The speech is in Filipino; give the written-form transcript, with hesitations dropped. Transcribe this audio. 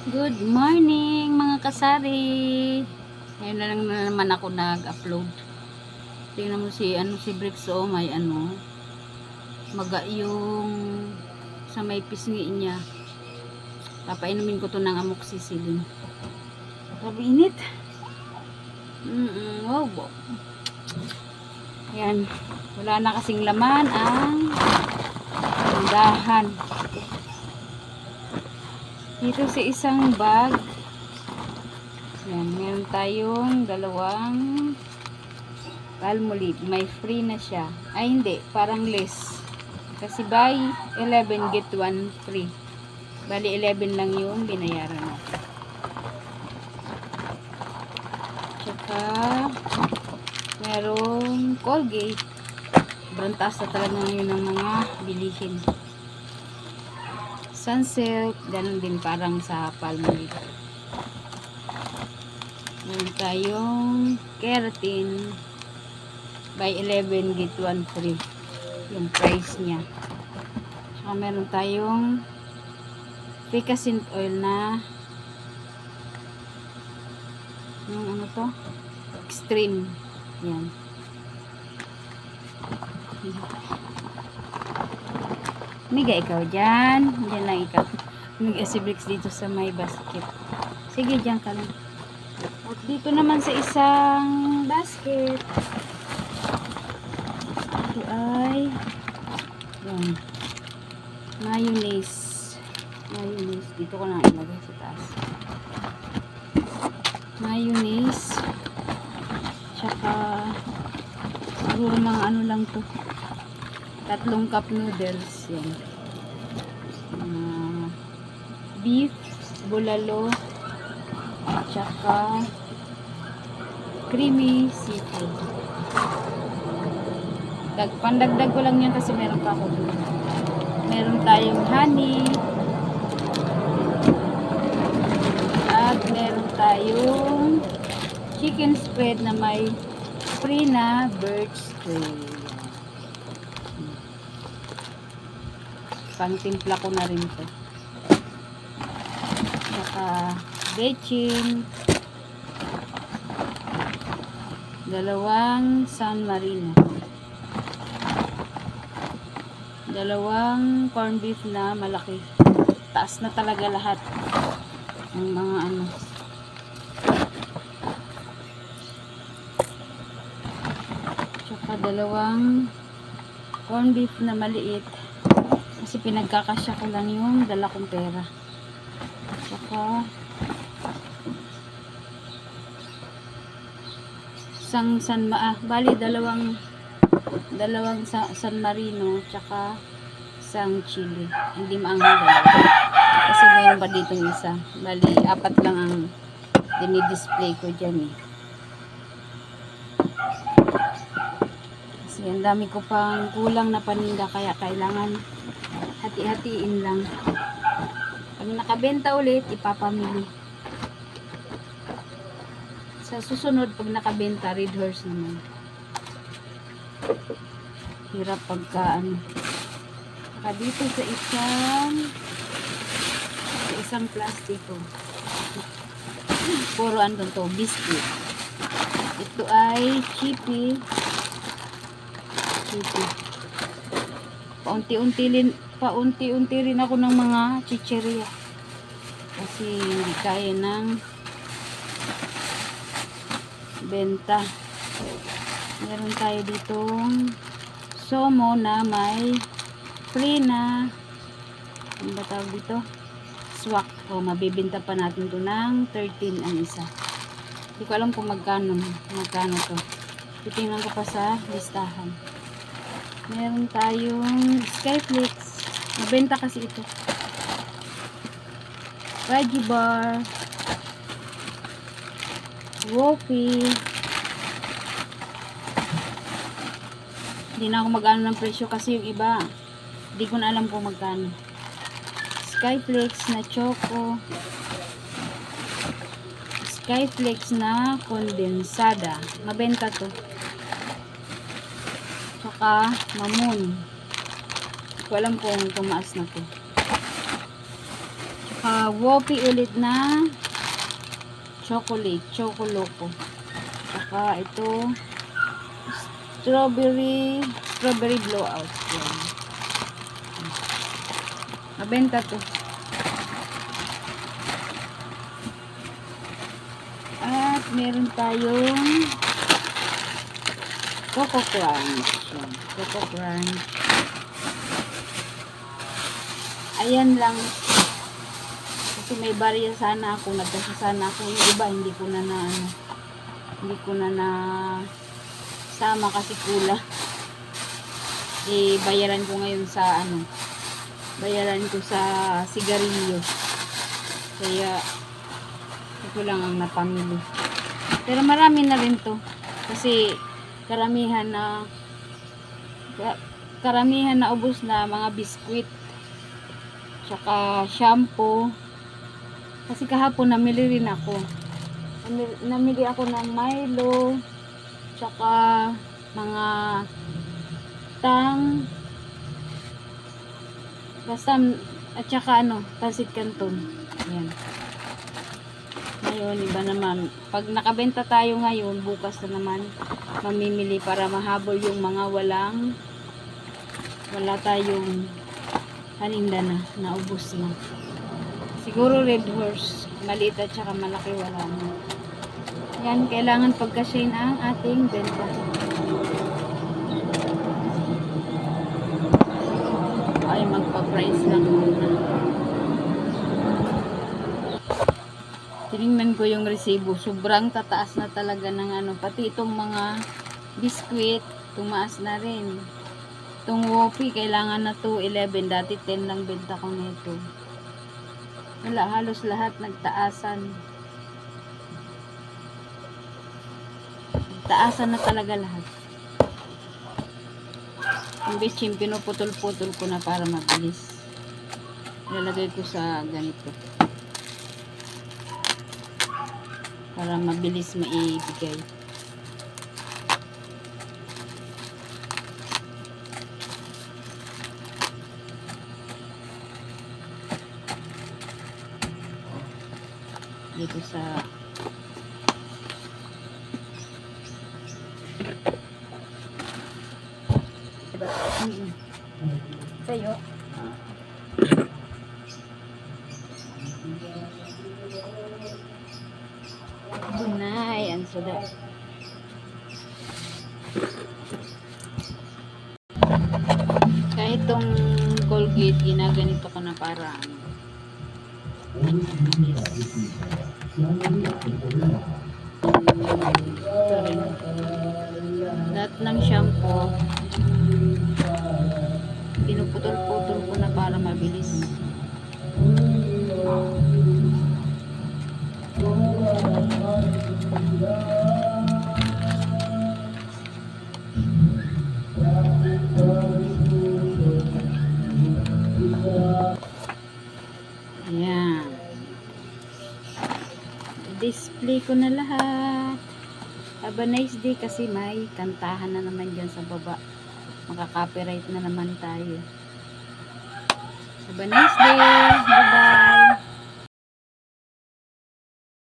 Good morning mga kasari. Ngayon na lang na naman ako nag-upload. Tingnan mo si Bricks, oh, may maga yung sa may pisngi niya. Papainumin ko to ng amoxicillin. Grabe init. Wow. Yan. Wala na kasing laman ang dahan. Dito sa isang bag, yan, meron tayong dalawang Palmolive. May free na siya. Ay, hindi. Parang less. Kasi buy 11, get 1 free. Bali, 11 lang yung binayaran mo. Tsaka, merong Colgate. Brantas na talaga ngayon ng mga bilihin. Sunsilk, ganun din parang sa Palmolive. Meron tayong keratin, buy 11 get 1 free yung price niya. Saka meron tayong Picasint oil na yung ano to, extreme. Yan. Miga ikaw dyan. Diyan lang ikaw. Miga si Bricks dito sa may basket. Sige, dyan ka lang. At dito naman sa isang basket. Ito ay yan. Mayonnaise. Mayonnaise. Dito ko lang ilagay sa taas. Mayonnaise. Tsaka siguro mga ano lang to. 3 cup noodles. Yan. Beef, bulalo, tsaka creamy seafood. Pandagdag ko lang yan kasi meron pa ako dun. Meron tayong honey. At meron tayong chicken spread na may free na birch tray. Pangtimpla ko na rin to. Saka bechin, 2 San Marino, 2 corned beef na malaki. Taas na talaga lahat ng mga ano. Saka 2 corned beef na maliit. Kasi pinagkakasya ko lang yung dala kong pera. Tsaka bali 2 San Marino tsaka isang chili. Hindi maanghang dalawa. Kasi mayroon pa ditong isa. Bali 4 lang ang dinidisplay ko dyan eh. Kasi ang dami ko pang kulang na paninda kaya kailangan hati-hatiin lang. Pag nakabenta ulit, ipapamili. Sa susunod, pag nakabenta, red horse naman. Hirap pagka ano. Saka dito sa isang plastiko. Puro ano to, biscuit. Ito ay chippy. Paunti-unti rin ako ng mga chicheria kasi hindi kaya ng benta. Meron tayo ditong somo na may free na ano ba tawag dito? Swak. O mabibenta pa natin to ng 13 ang isa. Hindi ko alam kung magkano to. Titingnan ko pa sa listahan. Meron tayong Skyflakes. Mabenta kasi ito. Veggie bar. Wofi. Hindi na ako mag-ano ng presyo kasi yung iba, hindi ko na alam kung magkano. Skyflakes na choco. Skyflakes na kondensada. Mabenta to. Tsaka mamoon. Hindi ko alam kung tumaas na to. Tsaka Wopi ulit na chocolate, Chocoloko. Tsaka ito strawberry blowout. Yan. Mabenta to. At meron tayong Coco Crunch. Yan. Coco Crunch. Ayan lang. Kasi may barya sana ako. Nagkasa sana ako. Yung iba hindi ko na sama kasi kulang. Bayaran ko ngayon sa bayaran ko sa sigarilyo. Kaya ito lang ang napamili. Pero marami na rin to. Kasi karamihan na ubos na mga biskwit. Tsaka shampoo. Kasi kahapon namili rin ako. Namili ako ng Milo. Tsaka mga tang. Basta at tsaka pansit canton. Yan. Ngayon, iba naman. Pag nakabenta tayo ngayon, bukas na naman mamimili para mahabol yung mga wala tayong paninda na, naubos na. Siguro Red Horse, maliit at saka malaki wala na. Yan, kailangan pagkasyahin ang ating benta. Ay, magpa-price lang muna. Tinignan ko yung resibo, sobrang tataas na talaga ng pati itong mga biskwit, tumaas na rin. Itong Wopi, kailangan na to 11. Dati 10 lang benta ko nito. Wala, halos lahat nagtaasan. Taasan na talaga lahat. Yung bitchin, pinuputol-putol ko na para mabilis. Ilalagay ko sa ganito. Para mabilis maibigay. Dito sa sa'yo. Bunay, ang suda. Kahit itong Colgate, ginaganito ko na para ito rin. Lahat ng shampoo pinuputol-putol ko na para mabilis. Ayan. Display ko na lahat. Have a nice day kasi may kantahan na naman dyan sa baba. Makaka-copyright na naman tayo. Have a nice day. Bye-bye.